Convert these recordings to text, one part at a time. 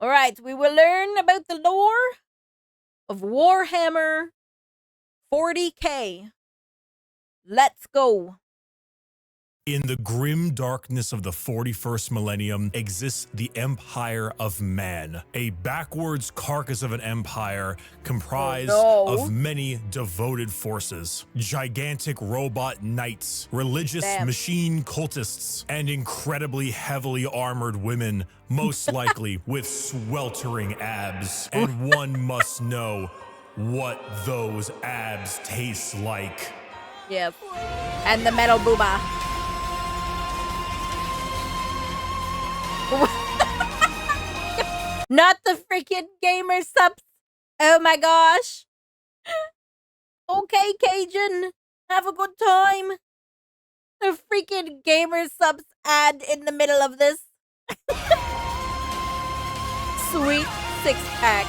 All right, we will learn about the lore of Warhammer 40K. Let's go. In the grim darkness of the 41st millennium exists the Empire of Man, a backwards carcass of an empire comprised of many devoted forces, gigantic robot knights, religious machine cultists, and incredibly heavily armored women, most likely with sweltering abs. And one must know what those abs taste like. Yep. And the metal booba. Not the freaking gamer subs. Oh my gosh. Okay, Cajun. Have a good time. The freaking gamer subs ad in the middle of this. Sweet 6-pack.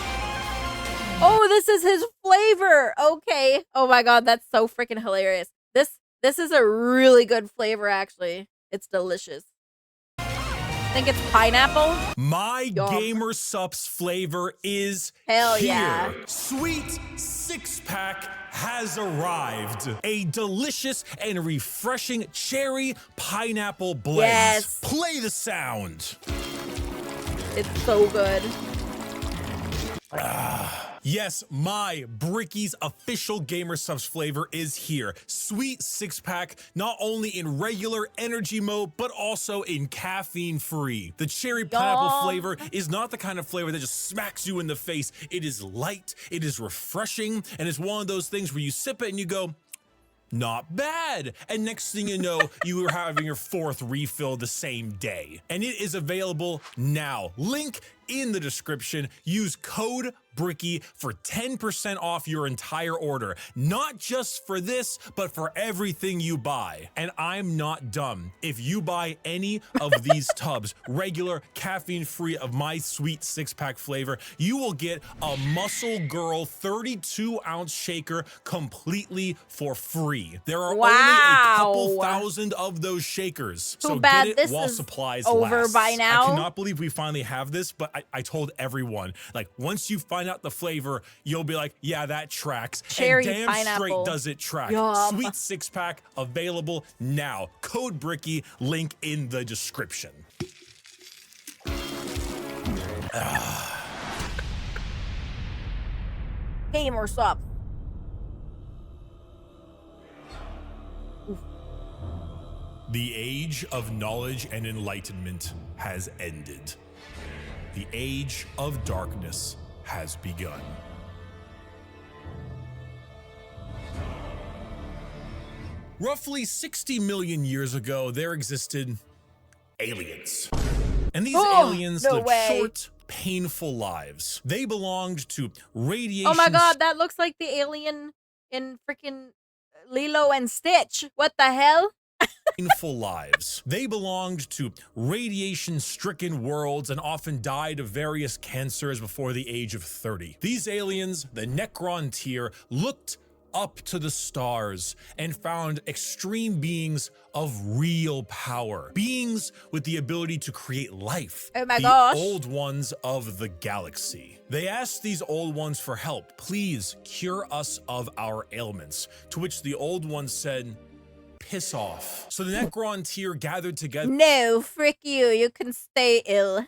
Oh, this is his flavor. Okay. Oh my god, that's so freaking hilarious. This is a really good flavor, actually. It's delicious. I think it's pineapple. My gamer subs flavor is Hell here. Yeah. Sweet 6-pack has arrived. A delicious and refreshing cherry pineapple blend. Yes. Play the sound. It's so good. Yes, my Bricky's official gamer subs flavor is here. Sweet 6-pack, not only in regular energy mode, but also in caffeine free. The cherry pineapple flavor is not the kind of flavor that just smacks you in the face. It is light, it is refreshing, and it's one of those things where you sip it and you go, not bad. And next thing you know, you are having your 4th refill the same day. And it is available now. Link in the description. Use code Bricky for 10% off your entire order. Not just for this, but for everything you buy. And I'm not dumb. If you buy any of these tubs, regular, caffeine-free of my sweet 6-pack flavor, you will get a Muscle Girl 32-ounce shaker completely for free. There are only a couple thousand of those shakers. So get it while supplies last. By now. I cannot believe we finally have this, but I told everyone, like, once you find out the flavor, you'll be like, yeah, that tracks. Cherry and damn pineapple. straight does it track. Yum. Sweet 6-pack available now. Code Bricky, link in the description. Gamer subs. The age of knowledge and enlightenment has ended. The age of darkness has begun. Roughly 60 million years ago, there existed aliens. And these aliens lived short, painful lives. They belonged to radiation. Oh my god, that looks like the alien in freaking Lilo and Stitch. What the hell? Painful lives. They belonged to radiation-stricken worlds and often died of various cancers before the age of 30. These aliens, the Necron tier, looked up to the stars and found extreme beings of real power. Beings with the ability to create life. Oh my gosh. The old ones of the galaxy. They asked these old ones for help. Please cure us of our ailments. To which the old ones said, piss off. So the Necron tier gathered together. No, frick you. You can stay ill.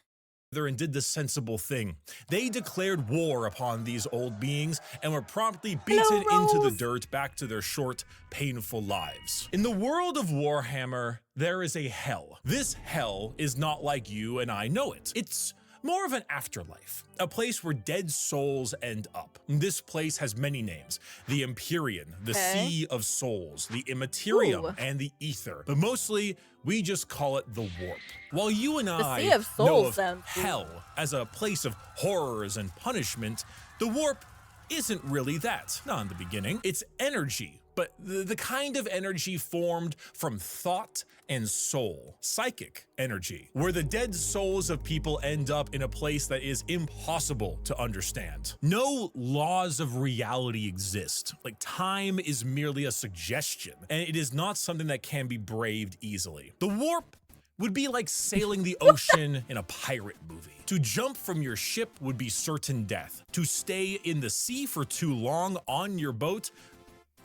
And did the sensible thing. They declared war upon these old beings and were promptly beaten into the dirt back to their short, painful lives. In the world of Warhammer, there is a hell. This hell is not like you and I know it. It's more of an afterlife, a place where dead souls end up. This place has many names: the Empyrean, the Sea of Souls, the Immaterium, and the Ether. But mostly, we just call it the Warp. While you and I know of hell as a place of horrors and punishment, the Warp isn't really that. Not in the beginning. It's energy, but the kind of energy formed from thought and soul, psychic energy, where the dead souls of people end up in a place that is impossible to understand. No laws of reality exist. Like, time is merely a suggestion, and it is not something that can be braved easily. The Warp would be like sailing the ocean in a pirate movie. To jump from your ship would be certain death. To stay in the sea for too long on your boat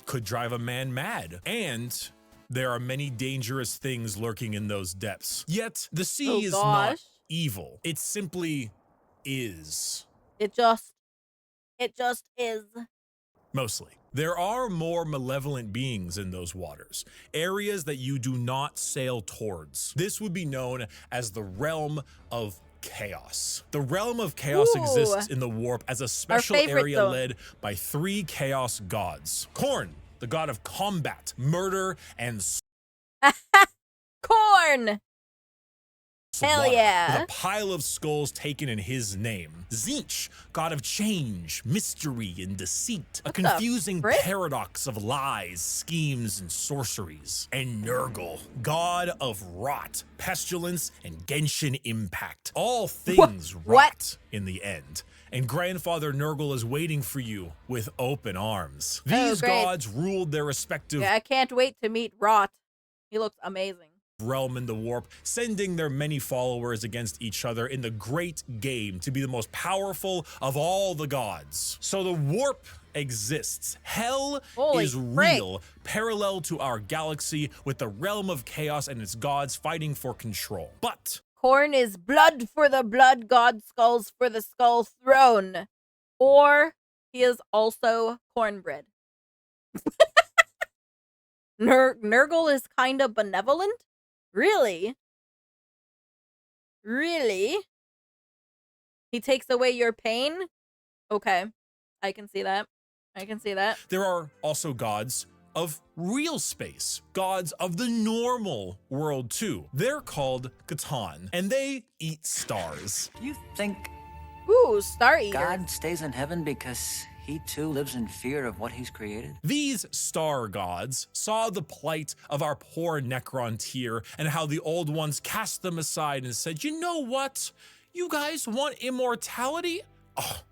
could drive a man mad. And there are many dangerous things lurking in those depths. Yet the sea is not evil. It simply is. It just is. Mostly. There are more malevolent beings in those waters, areas that you do not sail towards. This would be known as the realm of chaos. The realm of chaos exists in the warp as a special area led by 3 chaos gods. Khorne, the god of combat, murder, and Khorne! Hell yeah. With a pile of skulls taken in his name. Tzeentch, god of change, mystery, and deceit. A confusing paradox of lies, schemes, and sorceries. And Nurgle, god of rot, pestilence, and Genshin impact. All things rot in the end. And Grandfather Nurgle is waiting for you with open arms. These gods ruled their respective... I can't wait to meet Rot. He looks amazing. Realm in the warp, sending their many followers against each other in the great game to be the most powerful of all the gods. So the warp exists. Hell is real, parallel to our galaxy, with the realm of chaos and its gods fighting for control. But Khorne is blood for the blood god, skulls for the skull throne. Or he is also cornbread. Nurgle is kind of benevolent? Really? Really? He takes away your pain? Okay. I can see that. I can see that. There are also gods of real space, gods of the normal world too. They're called Catan, and they eat stars. You think Star Eater. God stays in heaven because he too lives in fear of what he's created? These star gods saw the plight of our poor Necron tier and how the old ones cast them aside and said, you know what? You guys want immortality? Oh,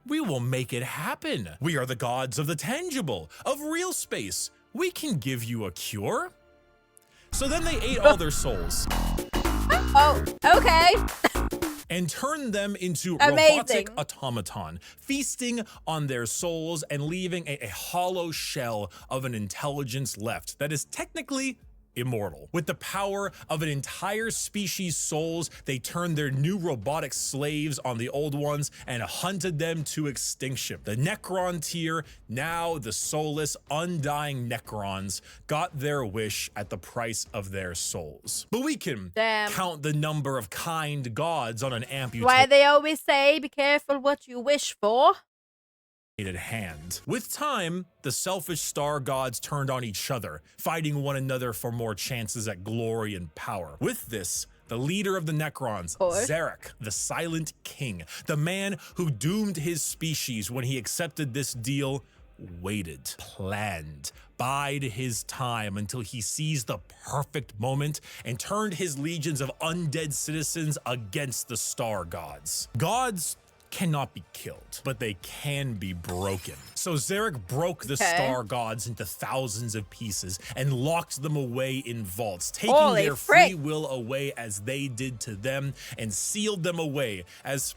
we will make it happen. We are the gods of the tangible, of real space. We can give you a cure. So then they ate all their souls. Oh, okay. And turned them into robotic automaton, feasting on their souls and leaving a hollow shell of an intelligence left that is technically immortal. With the power of an entire species' souls, they turned their new robotic slaves on the old ones and hunted them to extinction. The Necron tier, now the soulless, undying Necrons, got their wish at the price of their souls. But we can count the number of kind gods on an amputated Why they always say, be careful what you wish for. hand. With time, the selfish star gods turned on each other, fighting one another for more chances at glory and power. With this, the leader of the Necrons, Zarek, the Silent King, the man who doomed his species when he accepted this deal, waited, planned, bide his time until he seized the perfect moment and turned his legions of undead citizens against the star gods. Gods cannot be killed, but they can be broken. So Zarek broke the star gods into thousands of pieces and locked them away in vaults, taking their free will away as they did to them, and sealed them away as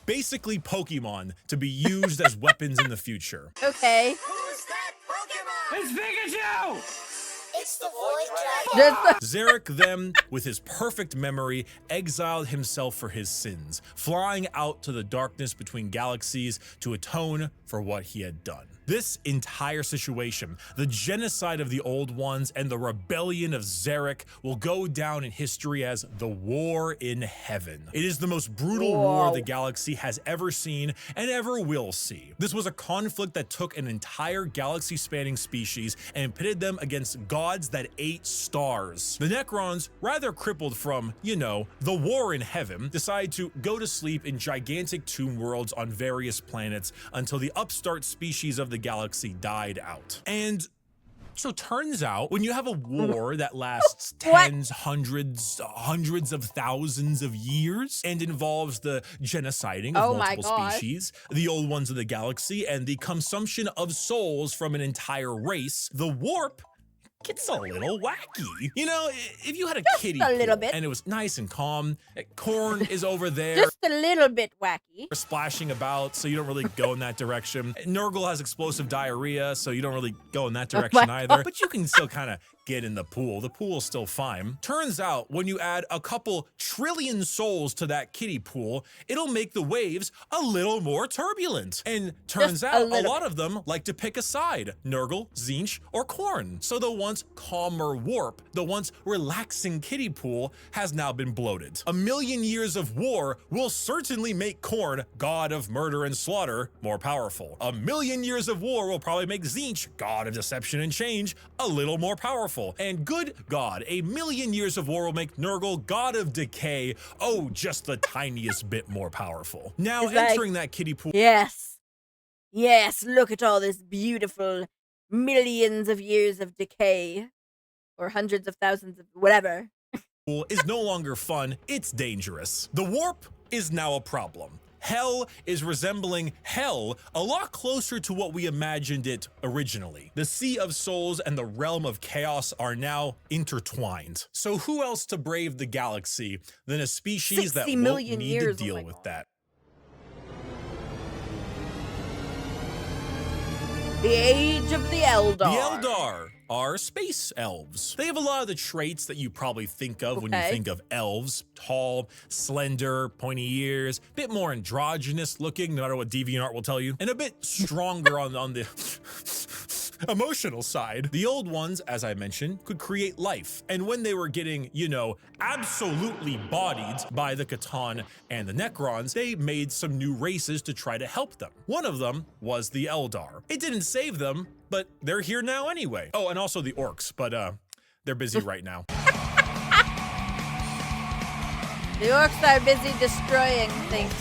basically Pokemon to be used as weapons in the future. Okay. Who's that Pokemon? It's Pikachu! It's the Void Dragon. Zarek then, with his perfect memory, exiled himself for his sins, flying out to the darkness between galaxies to atone for what he had done. This entire situation, the genocide of the Old Ones and the rebellion of Zarek, will go down in history as the War in Heaven. It is the most brutal war the galaxy has ever seen and ever will see. This was a conflict that took an entire galaxy-spanning species and pitted them against gods that ate stars. The Necrons, rather crippled from, you know, the War in Heaven, decided to go to sleep in gigantic tomb worlds on various planets until the upstart species of the galaxy died out. And so turns out when you have a war that lasts tens, hundreds of thousands of years and involves the genociding of multiple species, the Old Ones of the galaxy, and the consumption of souls from an entire race, the warp It's a little wacky. You know, if you had a kitty a little pool bit. and it was nice and calm, corn is over there. Just a little bit wacky. Splashing about, so you don't really go in that direction. Nurgle has explosive diarrhea, so you don't really go in that direction my either. God. But you can still kind of get in the pool. The pool's still fine. Turns out when you add a couple trillion souls to that kiddie pool, it'll make the waves a little more turbulent. And turns Just a out a little lot of them like to pick a side, Nurgle, Tzeentch, or Khorne. So the once calmer warp, the once relaxing kiddie pool has now been bloated. A million years of war will certainly make Khorne, god of murder and slaughter, more powerful. A million years of war will probably make Tzeentch, god of deception and change, a little more powerful. And good God, a million years of war will make Nurgle, god of decay, oh, just the tiniest bit more powerful. Now It's like- entering that kiddie pool Yes. Yes, look at all this beautiful millions of years of decay. Or hundreds of thousands of whatever. is no longer fun, it's dangerous. The warp is now a problem. Hell is resembling hell a lot closer to what we imagined it originally. The Sea of Souls and the Realm of Chaos are now intertwined. So who else to brave the galaxy than a species that 60 won't million need years, to oh deal my with God. that? The Age of the Eldar. The Eldar are space elves. They have a lot of the traits that you probably think of when you Okay. think of elves. Tall, slender, pointy ears, bit more androgynous looking, no matter what DeviantArt will tell you, and a bit stronger on the emotional side. The old ones, as I mentioned, could create life. And when they were getting, you know, absolutely bodied by the Catan and the Necrons, they made some new races to try to help them. One of them was the Eldar. It didn't save them, but they're here now anyway. Oh, and also the orcs, but they're busy right now. The orcs are busy destroying things.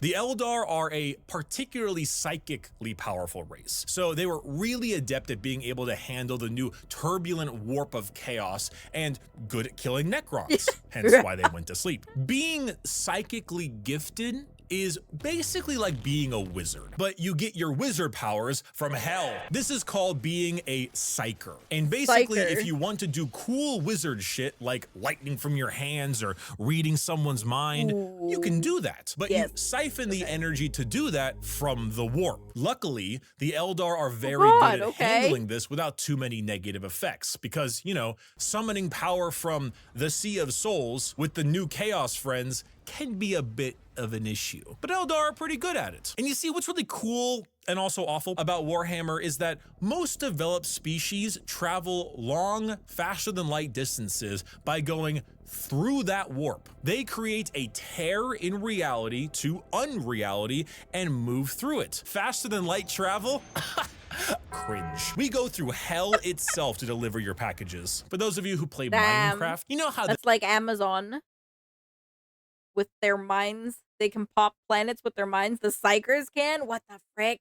The Eldar are a particularly psychically powerful race, so they were really adept at being able to handle the new turbulent warp of chaos and good at killing Necrons, hence why they went to sleep. Being psychically gifted is basically like being a wizard, but you get your wizard powers from hell. This is called being a psyker. And basically, Psyker. if you want to do cool wizard shit like lightning from your hands or reading someone's mind, you can do that. But Yes. you siphon the energy to do that from the warp. Luckily, the Eldar are very God, good at okay. handling this without too many negative effects because, you know, summoning power from the Sea of Souls with the new Chaos friends can be a bit of an issue. But Eldar are pretty good at it. And you see, what's really cool and also awful about Warhammer is that most developed species travel long, faster than light distances by going through that warp. They create a tear in reality to unreality and move through it. Faster than light travel? Cringe. We go through hell itself to deliver your packages. For those of you who play Damn. Minecraft, you know how That's like Amazon. With their mines. They can pop planets with their mines. The Psychers can? What the frick?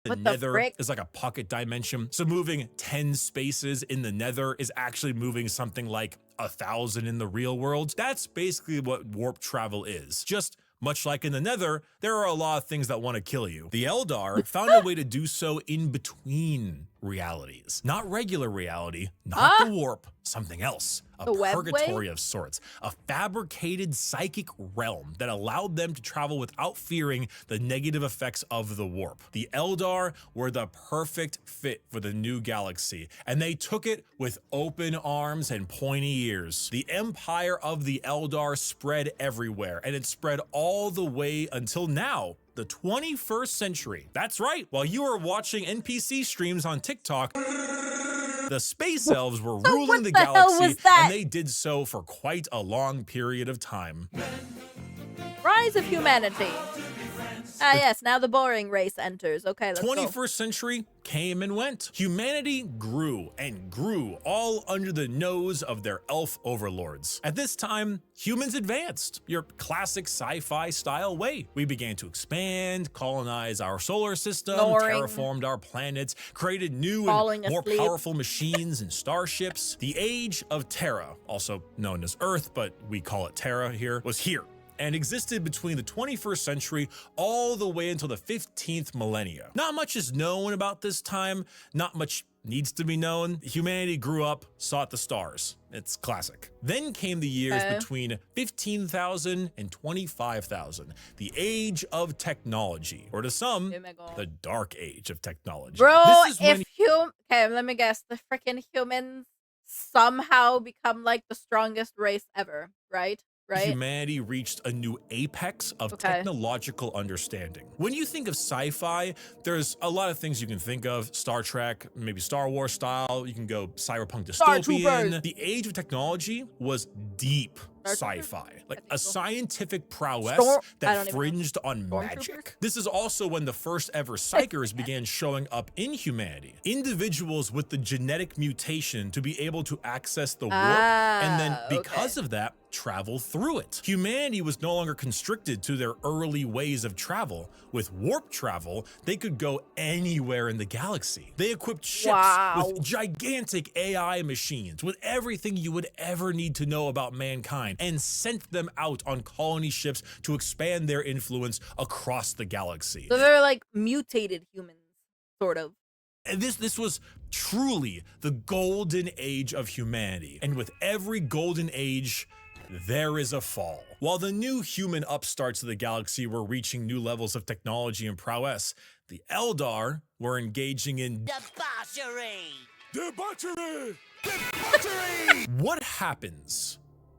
the What the nether frick? is like a pocket dimension. So moving 10 spaces in the nether is actually moving something like 1,000 in the real world. That's basically what warp travel is. Just much like in the nether, there are a lot of things that want to kill you. The Eldar found a way to do so in between realities. Not regular reality, not the warp, something else. A The web purgatory of sorts. A fabricated psychic realm that allowed them to travel without fearing the negative effects of the warp. The Eldar were the perfect fit for the new galaxy, and they took it with open arms and pointy ears. The empire of the Eldar spread everywhere, and it spread all the way until now. The 21st century. That's right. While you were watching NPC streams on TikTok, the space elves were ruling what the the hell galaxy, was that? and they did so for quite a long period of time. Rise of humanity. Ah, yes. Now the boring race enters. Okay, let's go. 21st century came and went. Humanity grew and grew all under the nose of their elf overlords. At this time, humans advanced, your classic sci-fi style way. We began to expand, colonize our solar system, Snoring. terraformed our planets, created new Falling and more asleep. powerful machines and starships. The age of Terra, also known as Earth, but we call it Terra here, was here and existed between the 21st century all the way until the 15th millennia. Not much is known about this time, not much needs to be known. Humanity grew up, sought the stars. It's classic. Then came the years between 15,000 and 25,000, the age of technology, or to some, the dark age of technology. Bro, This is when okay, let me guess, the freaking humans somehow become like the strongest race ever, right? Right? humanity reached a new apex of technological understanding. When you think of sci-fi, there's a lot of things you can think of. Star Trek, maybe Star Wars style. You can go cyberpunk dystopian. The age of technology was deep sci-fi, like a scientific prowess that fringed on magic. This is also when the first ever psychers began showing up in humanity. Individuals with the genetic mutation to be able to access the warp, and then because of that, travel through it. Humanity was no longer constricted to their early ways of travel. With warp travel, they could go anywhere in the galaxy. They equipped ships with gigantic AI machines, with everything you would ever need to know about mankind, and sent them out on colony ships to expand their influence across the galaxy. So they're like mutated humans, sort of. And this was truly the golden age of humanity. And with every golden age, there is a fall. While the new human upstarts of the galaxy were reaching new levels of technology and prowess, the Eldar were engaging in debauchery! What happens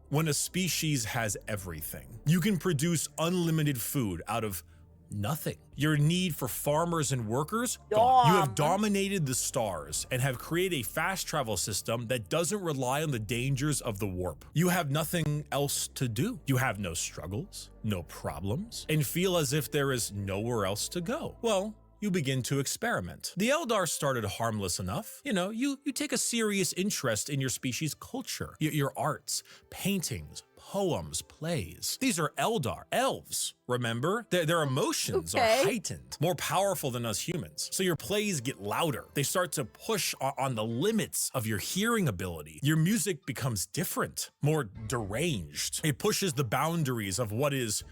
when a species has everything? You can produce unlimited food out of nothing. Your need for farmers and workers, gone. You have dominated the stars and have created a fast travel system that doesn't rely on the dangers of the warp. You have nothing else to do. You have no struggles, no problems, and feel as if there is nowhere else to go. Well, you begin to experiment. The Eldar started harmless enough. You know, you take a serious interest in your species' culture, your arts, paintings, poems, plays. These are Eldar, elves, remember? Their emotions are heightened, more powerful than us humans. So your plays get louder. They start to push on the limits of your hearing ability. Your music becomes different, more deranged. It pushes the boundaries of what is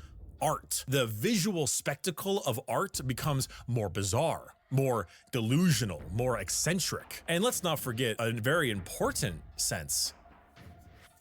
art. The visual spectacle of art becomes more bizarre, more delusional, more eccentric. And let's not forget a very important sense.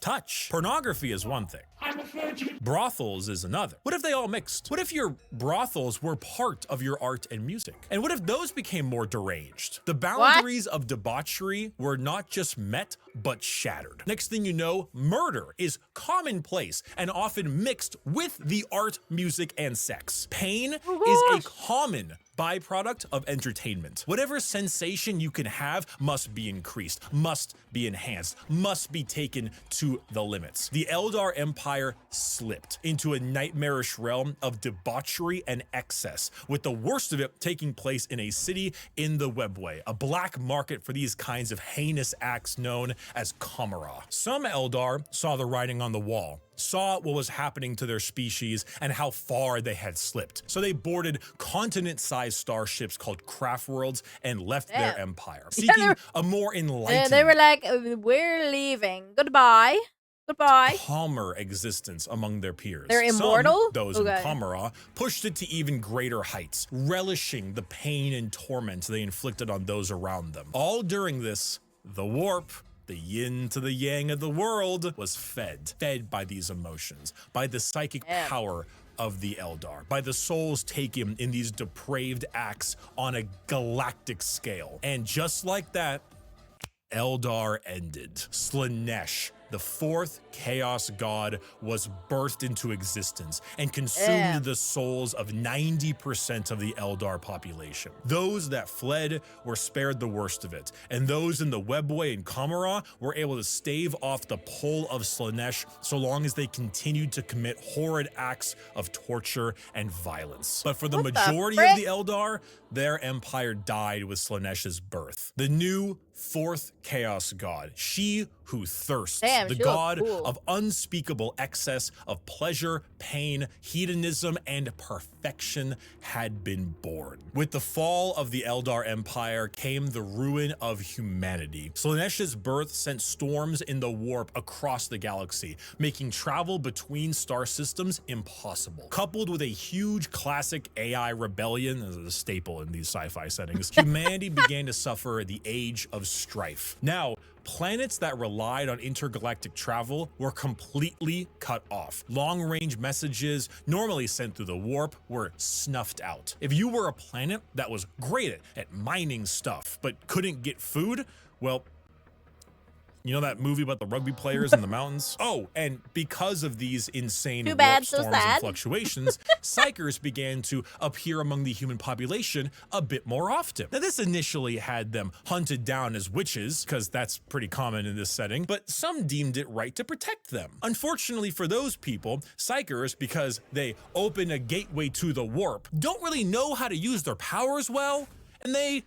Touch. Pornography is one thing. I'm a virgin. Brothels is another. What if they all mixed? What if your brothels were part of your art and music? And what if those became more deranged? The boundaries of debauchery were not just met, but shattered. Next thing you know, murder is commonplace and often mixed with the art, music, and sex. Pain is a common byproduct of entertainment. Whatever sensation you can have must be increased, must be enhanced, must be taken to the limits. The Eldar Empire slipped into a nightmarish realm of debauchery and excess, with the worst of it taking place in a city in the Webway, a black market for these kinds of heinous acts known as Kamara. Some Eldar saw the writing on the wall, saw what was happening to their species and how far they had slipped. So they boarded continent-sized starships called craft worlds and left their empire, seeking a more enlightened, they were like, we're leaving. Goodbye. Goodbye. calmer existence among their peers. They're immortal? Some, those in Kamara, pushed it to even greater heights, relishing the pain and torment they inflicted on those around them. All during this, the warp, the yin to the yang of the world, was fed by these emotions, by the psychic power of the Eldar, by the souls taken in these depraved acts on a galactic scale. And just like that, Eldar ended. Slaanesh, the fourth chaos god, was birthed into existence and consumed the souls of 90% of the Eldar population. Those that fled were spared the worst of it, and those in the Webway and Kamara were able to stave off the pull of Slaanesh so long as they continued to commit horrid acts of torture and violence. But for the majority of the Eldar, their empire died with Slaanesh's birth. The new fourth chaos god, she who thirsts, the god of unspeakable excess of pleasure, pain, hedonism, and perfection, had been born. With the fall of the Eldar Empire came the ruin of humanity. Slaanesh's birth sent storms in the warp across the galaxy, making travel between star systems impossible. Coupled with a huge classic AI rebellion, as a staple in these sci-fi settings, humanity began to suffer the age of of strife. Now, planets that relied on intergalactic travel were completely cut off. Long-range messages normally sent through the warp were snuffed out. If you were a planet that was great at mining stuff but couldn't get food, well, you know that movie about the rugby players in the mountains? Oh, and because of these insane Too bad, warp so storms sad. and fluctuations, psychers began to appear among the human population a bit more often. Now, this initially had them hunted down as witches, because that's pretty common in this setting, but some deemed it right to protect them. Unfortunately for those people, psychers, because they open a gateway to the warp, don't really know how to use their powers well, and they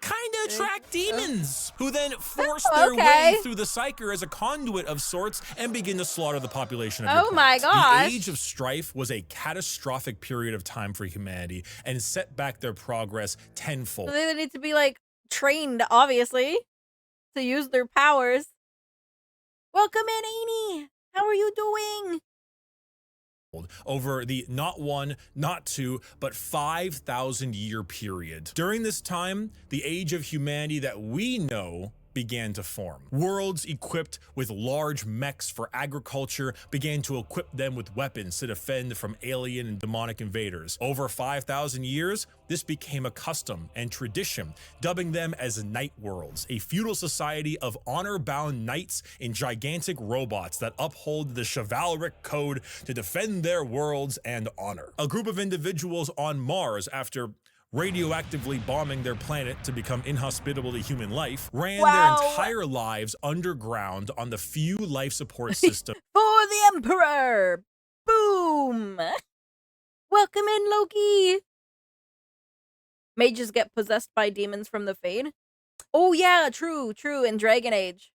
kind of attract demons, who then force their way through the psyker as a conduit of sorts and begin to slaughter the population of your my planet. gosh. The Age of Strife was a catastrophic period of time for humanity and set back their progress tenfold. So they need to be like trained, obviously, to use their powers. Welcome in, Amy. How are you doing? Over the not one, not two, but 5,000 year period. During this time, the age of humanity that we know began to form. Worlds equipped with large mechs for agriculture began to equip them with weapons to defend from alien and demonic invaders. Over 5,000 years, this became a custom and tradition, dubbing them as night worlds, a feudal society of honor-bound knights in gigantic robots that uphold the chivalric code to defend their worlds and honor. A group of individuals on Mars, after radioactively bombing their planet to become inhospitable to human life, ran their entire lives underground on the few life support system. For the Emperor! Boom! Welcome in, Loki! Mages get possessed by demons from the Fade. Oh yeah, true, in Dragon Age.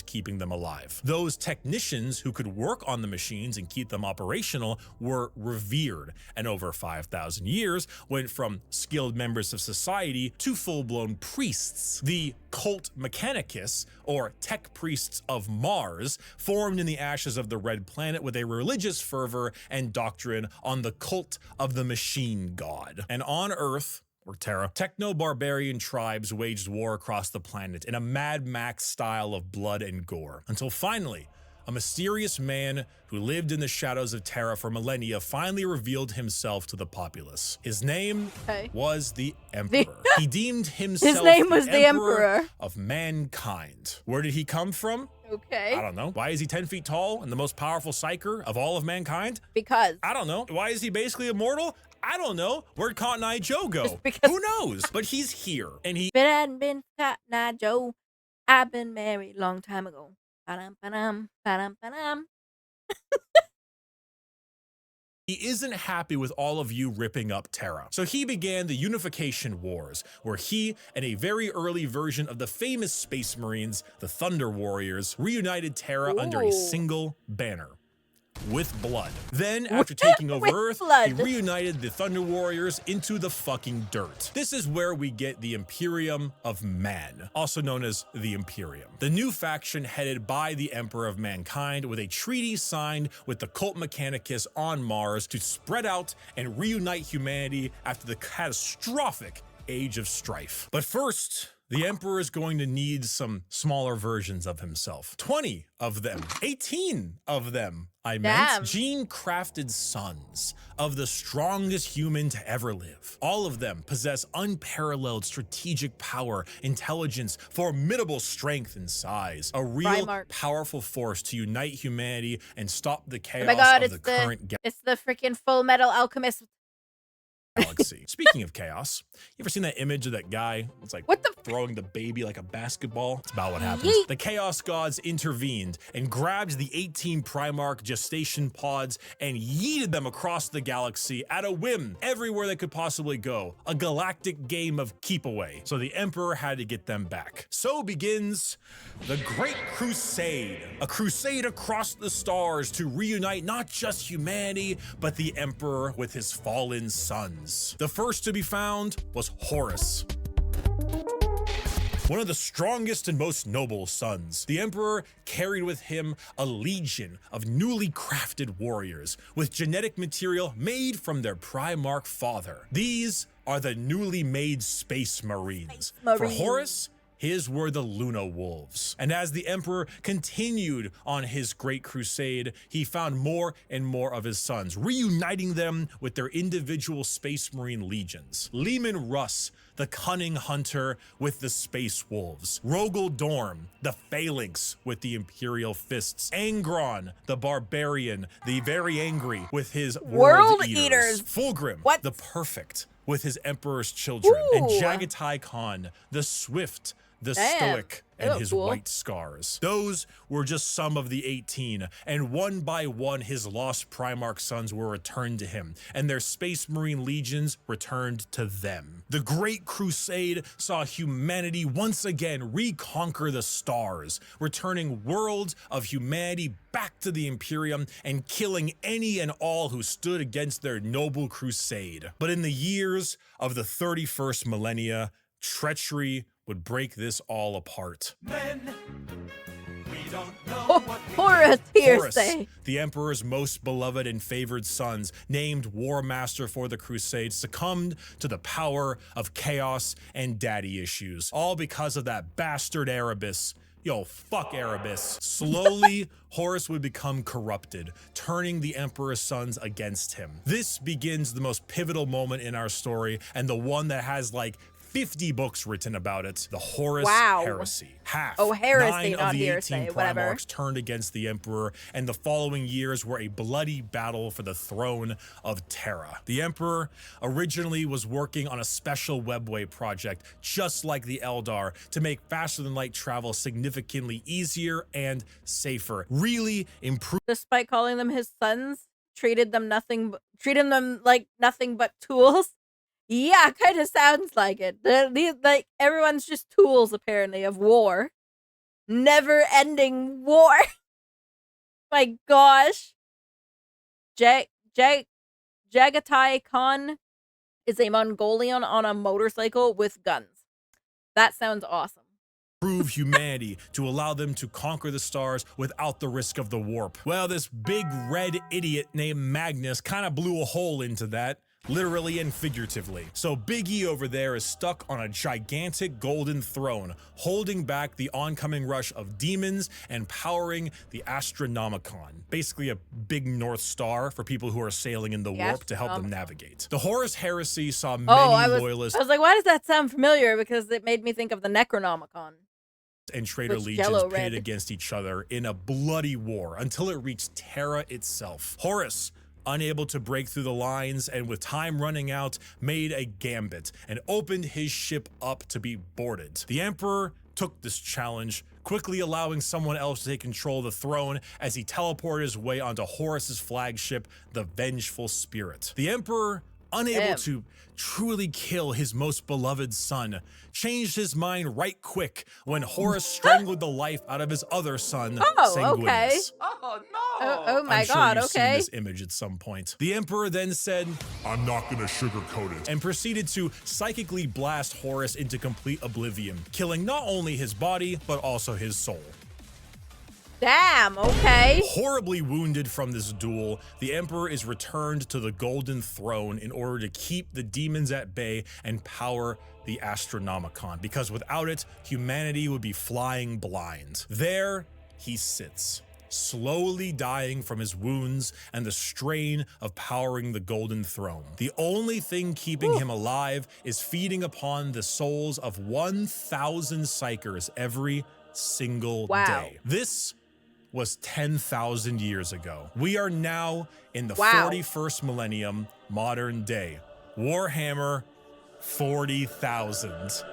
Keeping them alive. Those technicians who could work on the machines and keep them operational were revered, and over 5,000 years went from skilled members of society to full-blown priests. The cult mechanicus, or tech priests of Mars, formed in the ashes of the Red Planet with a religious fervor and doctrine on the cult of the machine god. And on Earth, or Terra, techno-barbarian tribes waged war across the planet in a Mad Max style of blood and gore, until finally, a mysterious man who lived in the shadows of Terra for millennia finally revealed himself to the populace. His name was the Emperor. He deemed himself the Emperor of mankind. Where did he come from? Okay. I don't know. Why is he 10 feet tall and the most powerful psyker of all of mankind? Because. I don't know. Why is he basically immortal? I don't know. Where'd Cotton Eye Joe go? Who knows? But he's here, and he been Cotton Eye Joe. I've been married long time ago. Ba-dum, ba-dum, ba-dum, ba-dum. He isn't happy with all of you ripping up Terra. So he began the Unification Wars, where he and a very early version of the famous Space Marines, the Thunder Warriors, reunited Terra under a single banner. With blood. Then, after taking over Earth, he reunited the Thunder Warriors into the fucking dirt. This is where we get the Imperium of Man, also known as the Imperium. The new faction headed by the Emperor of Mankind, with a treaty signed with the cult Mechanicus on Mars to spread out and reunite humanity after the catastrophic Age of Strife. But first, the Emperor is going to need some smaller versions of himself. 20 of them, 18 of them, I meant, gene-crafted sons of the strongest human to ever live. All of them possess unparalleled strategic power, intelligence, formidable strength and size, a real powerful force to unite humanity and stop the chaos of the current it's the freaking Full Metal Alchemist galaxy. Speaking of chaos, you ever seen that image of that guy? It's like throwing the baby like a basketball. It's about what happens. The Chaos Gods intervened and grabbed the 18 Primarch gestation pods and yeeted them across the galaxy at a whim, everywhere they could possibly go. A galactic game of keep away. So the Emperor had to get them back. So begins the Great Crusade, a crusade across the stars to reunite not just humanity, but the Emperor with his fallen sons. The first to be found was Horus, one of the strongest and most noble sons. The Emperor carried with him a legion of newly crafted warriors with genetic material made from their Primarch father. These are the newly made Space Marines. Space For Marines. Horus, his were the Luna Wolves. And as the Emperor continued on his great crusade, he found more and more of his sons, reuniting them with their individual Space Marine legions. Leman Russ, the cunning hunter with the Space Wolves. Rogel Dorm, the Phalanx with the Imperial Fists. Angron, the Barbarian, the very angry with his World Eaters. Fulgrim, What? the Perfect with his Emperor's Children. And Ooh. Jagatai Khan, the Swift, the Damn. Stoic, and Ew, his cool. white scars. Those were just some of the 18, and one by one his lost Primarch sons were returned to him, and their Space Marine legions returned to them. The Great Crusade saw humanity once again reconquer the stars, returning worlds of humanity back to the Imperium and killing any and all who stood against their noble crusade. But in the years of the 31st millennia, treachery would break this all apart. Horus Horus, heresy. the Emperor's most beloved and favored sons, named War Master for the Crusade, succumbed to the power of chaos and daddy issues, all because of that bastard Erebus. Yo, fuck Erebus. Slowly, Horus would become corrupted, turning the Emperor's sons against him. This begins the most pivotal moment in our story, and the one that has like 50 books written about it, the Horus heresy. Half, Oh, heresy, 9 of not the 18 hearsay, whatever. Primarchs turned against the Emperor, and the following years were a bloody battle for the throne of Terra. The Emperor originally was working on a special webway project, just like the Eldar, to make faster-than-light travel significantly easier and safer, really improve. Despite calling them his sons, treated them like nothing but tools. Yeah, kind of sounds like it. Like everyone's just tools apparently of war. Never-ending war. My gosh. Jagatai Khan is a Mongolian on a motorcycle with guns. That sounds awesome. Improve humanity to allow them to conquer the stars without the risk of the warp. Well, this big red idiot named Magnus kind of blew a hole into that, literally and figuratively. So Big E over there is stuck on a gigantic golden throne, holding back the oncoming rush of demons and powering the Astronomicon, basically a big North Star for people who are sailing in the warp to help them navigate. The Horus heresy saw many loyalists I was like, why does that sound familiar? Because it made me think of the Necronomicon. and traitor Which legions Jello pitted red. against each other in a bloody war until it reached Terra itself. Horus, unable to break through the lines and with time running out, made a gambit and opened his ship up to be boarded. The Emperor took this challenge, quickly allowing someone else to take control of the throne as he teleported his way onto Horus's flagship, the Vengeful Spirit. The Emperor, unable to truly kill his most beloved son, changed his mind right quick when Horus strangled the life out of his other son, Sanguinius. Oh my I'm sure god, you've seen okay. this image at some point. The Emperor then said, "I'm not gonna sugarcoat it," and proceeded to psychically blast Horus into complete oblivion, killing not only his body, but also his soul. Damn, okay. Horribly wounded from this duel, the Emperor is returned to the Golden Throne in order to keep the demons at bay and power the Astronomicon, because without it, humanity would be flying blind. There he sits, slowly dying from his wounds and the strain of powering the Golden Throne. The only thing keeping him alive is feeding upon the souls of 1,000 Psykers every single day. This was 10,000 years ago. We are now in the 41st millennium, modern day. Warhammer 40,000.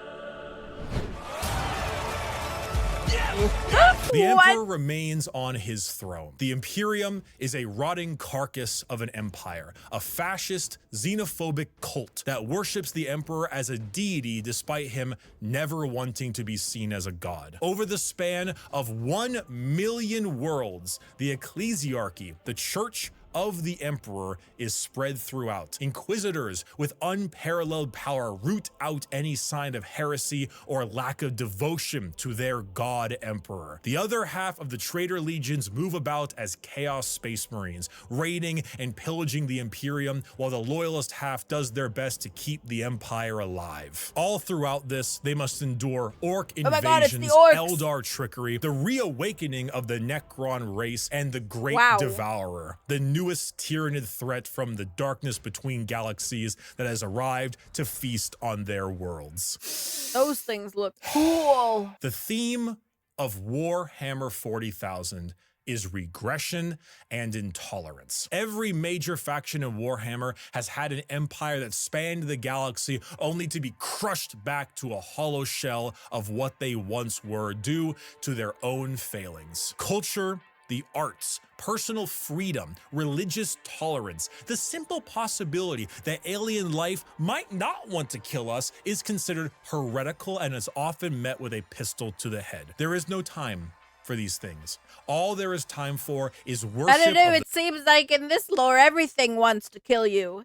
The Emperor remains on his throne. The Imperium is a rotting carcass of an empire, a fascist, xenophobic cult that worships the Emperor as a deity despite him never wanting to be seen as a god. Over the span of 1 million worlds, the ecclesiarchy, the Church of the Emperor is spread throughout. Inquisitors with unparalleled power root out any sign of heresy or lack of devotion to their god Emperor. The other half of the traitor legions move about as Chaos Space Marines, raiding and pillaging the Imperium, while the loyalist half does their best to keep the Empire alive. All throughout this, they must endure orc invasions, Eldar trickery, the reawakening of the Necron race, and the Great Devourer, the newest tyrannid threat from the darkness between galaxies that has arrived to feast on their worlds. Those things look cool. The theme of Warhammer 40,000 is regression and intolerance. Every major faction in Warhammer has had an empire that spanned the galaxy only to be crushed back to a hollow shell of what they once were due to their own failings. Culture, the arts, personal freedom, religious tolerance, the simple possibility that alien life might not want to kill us is considered heretical and is often met with a pistol to the head. There is no time for these things. All there is time for is worship. I don't know, it seems like in this lore, everything wants to kill you.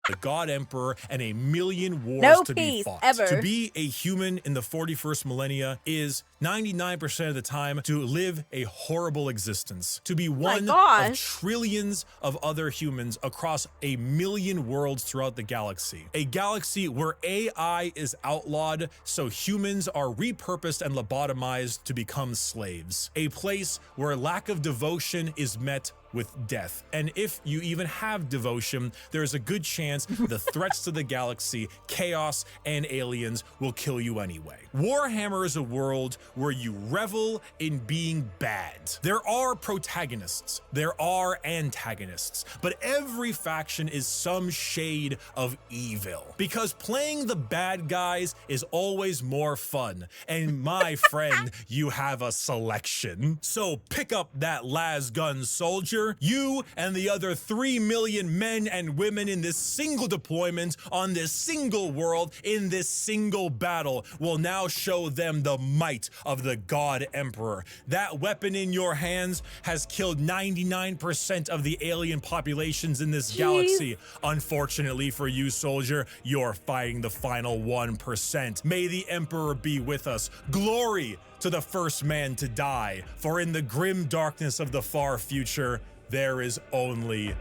The God Emperor and a million wars no to peace, be fought. Ever. To be a human in the 41st millennia is 99% of the time to live a horrible existence. To be one of trillions of other humans across a million worlds throughout the galaxy. A galaxy where AI is outlawed, so humans are repurposed and lobotomized to become slaves. A place where lack of devotion is met with death. And if you even have devotion, there is a good chance the threats to the galaxy, chaos, and aliens will kill you anyway. Warhammer is a world where you revel in being bad. There are protagonists, there are antagonists, but every faction is some shade of evil. Because playing the bad guys is always more fun. And my friend, you have a selection. So pick up that lasgun soldier. You and the other 3 million men and women in this single deployment on this single world in this single battle will now show them the might of the God Emperor. That weapon in your hands has killed 99% of the alien populations in this galaxy. Unfortunately for you, soldier, you're fighting the final 1%. May the Emperor be with us. Glory to the first man to die, for in the grim darkness of the far future, there is only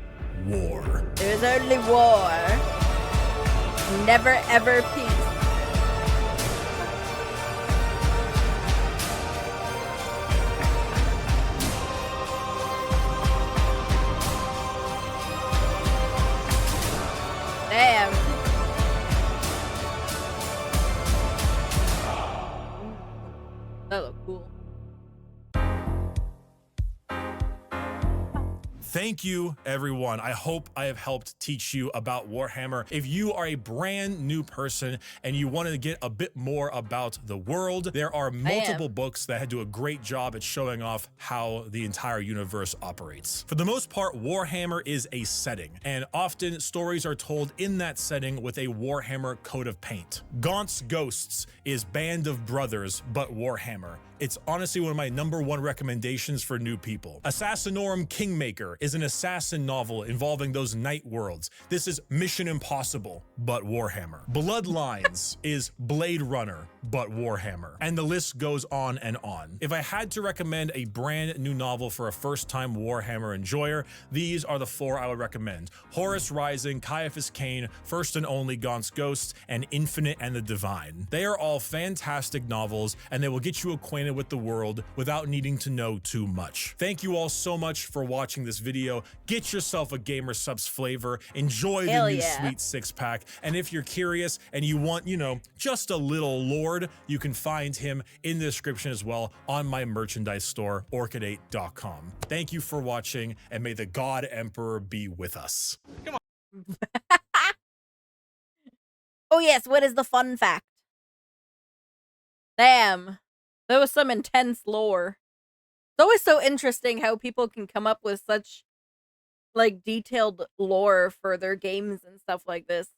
war. There's only war. Never ever peace. Damn. That looked cool. Thank you, everyone. I hope I have helped teach you about Warhammer. If you are a brand new person and you want to get a bit more about the world, there are multiple books that do a great job at showing off how the entire universe operates. For the most part, Warhammer is a setting, and often stories are told in that setting with a Warhammer coat of paint. Gaunt's Ghosts is Band of Brothers, but Warhammer. It's honestly one of my #1 recommendations for new people. Assassinorum Kingmaker is an assassin novel involving those night worlds. This is Mission Impossible, but Warhammer. Bloodlines is Blade Runner, but Warhammer. And the list goes on and on. If I had to recommend a brand new novel for a first-time Warhammer enjoyer, these are the 4 I would recommend. Horus Rising, Caiaphas Cain, First and Only Gaunt's Ghosts, and Infinite and the Divine. They are all fantastic novels, and they will get you acquainted with the world without needing to know too much. Thank you all so much for watching this video. Get yourself a Gamer Subs flavor, enjoy the new sweet 6-pack, and if you're curious and you want, you know, just a little lord, you can find him in the description as well on my merchandise store, orchid8.com. Thank you for watching, and may the God Emperor be with us. Come on. Oh yes, what is the fun fact? Damn. There was some intense lore. It's always so interesting how people can come up with such, like, detailed lore for their games and stuff like this.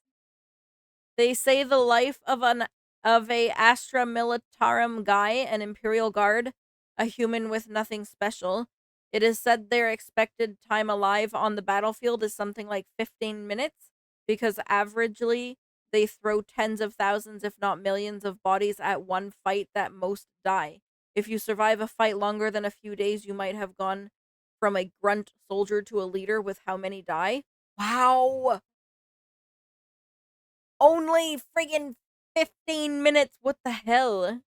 They say the life of a Astra Militarum guy, an Imperial Guard, a human with nothing special, It is said their expected time alive on the battlefield is something like 15 minutes because averagely they throw tens of thousands, if not millions, of bodies at one fight that most die. If you survive a fight longer than a few days, you might have gone from a grunt soldier to a leader with how many die. Wow! Only friggin' 15 minutes. What the hell?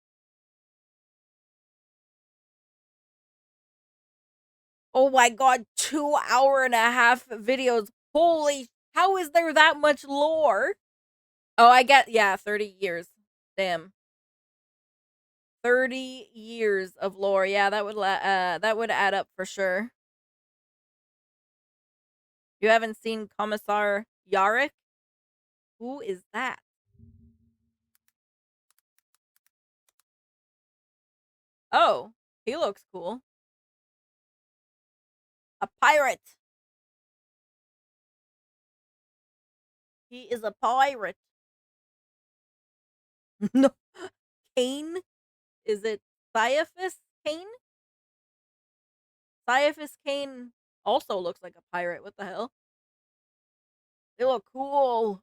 Oh my god, 2.5 hour videos. Holy, how is there that much lore? Oh, I get, yeah, 30 years. Damn. 30 years of lore. Yeah, that would add up for sure. You haven't seen Commissar Yarrick? Who is that? Oh, he looks cool. A pirate. He is a pirate. No. Kane? Is it Caiaphas Kane? Caiaphas Kane also looks like a pirate. What the hell? They look cool.